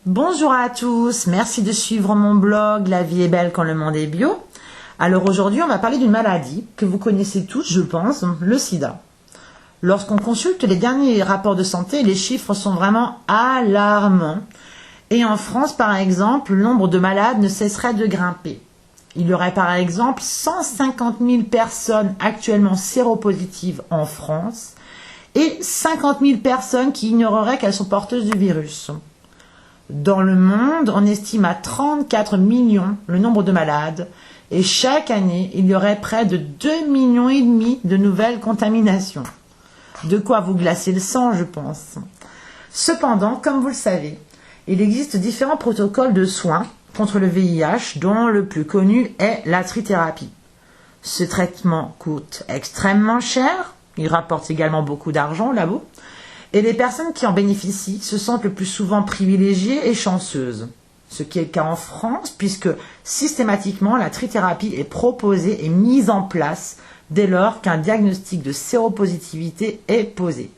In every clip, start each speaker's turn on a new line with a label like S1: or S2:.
S1: Bonjour à tous, merci de suivre mon blog La vie est belle quand le monde est bio. Alors aujourd'hui on va parler d'une maladie que vous connaissez tous je pense, le sida. Lorsqu'on consulte les derniers rapports de santé, les chiffres sont vraiment alarmants. Et en France par exemple, le nombre de malades ne cesserait de grimper. Il y aurait par exemple 150 000 personnes actuellement séropositives en France et 50 000 personnes qui ignoreraient qu'elles sont porteuses du virus. Dans le monde, on estime à 34 millions le nombre de malades et chaque année, il y aurait près de 2,5 millions de nouvelles contaminations. De quoi vous glacer le sang, je pense. Cependant, comme vous le savez, il existe différents protocoles de soins contre le VIH, dont le plus connu est la trithérapie. Ce traitement coûte extrêmement cher, il rapporte également beaucoup d'argent au labo, et les personnes qui en bénéficient se sentent le plus souvent privilégiées et chanceuses. Ce qui est le cas en France, puisque systématiquement la trithérapie est proposée et mise en place dès lors qu'un diagnostic de séropositivité est posé.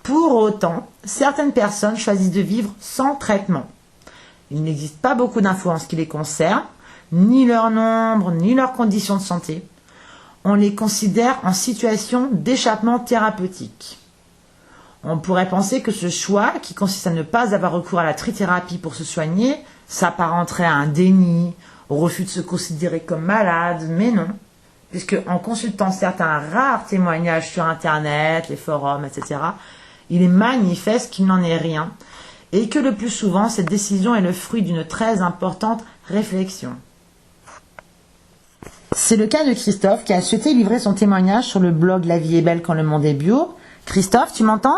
S1: Pour autant, certaines personnes choisissent de vivre sans traitement. Il n'existe pas beaucoup d'infos en ce qui les concerne, ni leur nombre, ni leurs conditions de santé. On les considère en situation d'échappement thérapeutique. On pourrait penser que ce choix, qui consiste à ne pas avoir recours à la trithérapie pour se soigner, s'apparenterait à un déni, au refus de se considérer comme malade, mais non. Puisque en consultant certains rares témoignages sur Internet, les forums, etc., il est manifeste qu'il n'en est rien, et que le plus souvent, cette décision est le fruit d'une très importante réflexion. C'est le cas de Christophe qui a souhaité livrer son témoignage sur le blog La vie est belle quand le monde est bio. Christophe, tu m'entends?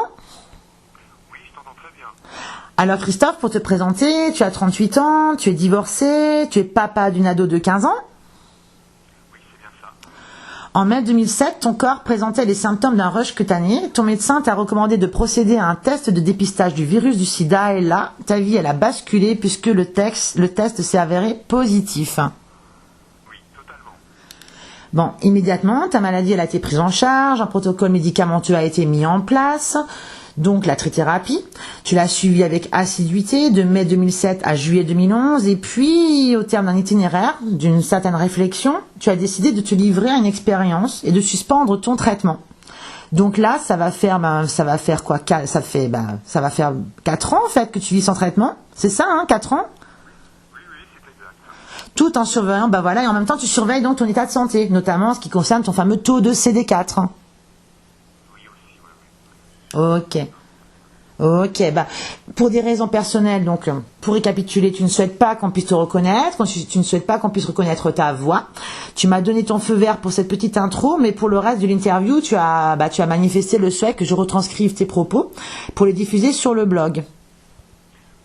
S2: Oui, je t'entends très bien.
S1: Alors Christophe, pour te présenter, tu as 38 ans, tu es divorcé, tu es papa d'une ado de 15 ans.
S2: Oui, c'est bien ça.
S1: En mai 2007, ton corps présentait les symptômes d'un rush cutané. Ton médecin t'a recommandé de procéder à un test de dépistage du virus du sida et là, ta vie elle a basculé puisque le test s'est avéré positif.
S2: Oui, totalement.
S1: Bon, immédiatement, ta maladie elle a été prise en charge, un protocole médicamenteux a été mis en place, donc la trithérapie. Tu l'as suivie avec assiduité de mai 2007 à juillet 2011 et puis, au terme d'un itinéraire, d'une certaine réflexion, tu as décidé de te livrer à une expérience et de suspendre ton traitement. Donc là, ça va faire 4 ans en fait que tu vis sans traitement. C'est ça, 4 ans?
S2: Oui, c'est exact.
S1: Tout en surveillant, et en même temps tu surveilles donc ton état de santé, notamment en ce qui concerne ton fameux taux de CD4.
S2: Oui, aussi, oui.
S1: Ok, pour des raisons personnelles, donc, pour récapituler, tu ne souhaites pas qu'on puisse te reconnaître, tu ne souhaites pas qu'on puisse reconnaître ta voix. Tu m'as donné ton feu vert pour cette petite intro, mais pour le reste de l'interview, tu as manifesté le souhait que je retranscrive tes propos pour les diffuser sur le blog.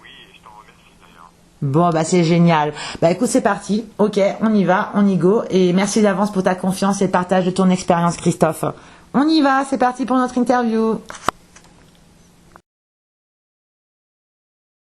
S2: Oui, et je t'en remercie d'ailleurs.
S1: Bon, c'est génial. Écoute, c'est parti. Ok, on y va, on y go. Et merci d'avance pour ta confiance et le partage de ton expérience, Christophe. On y va, c'est parti pour notre interview.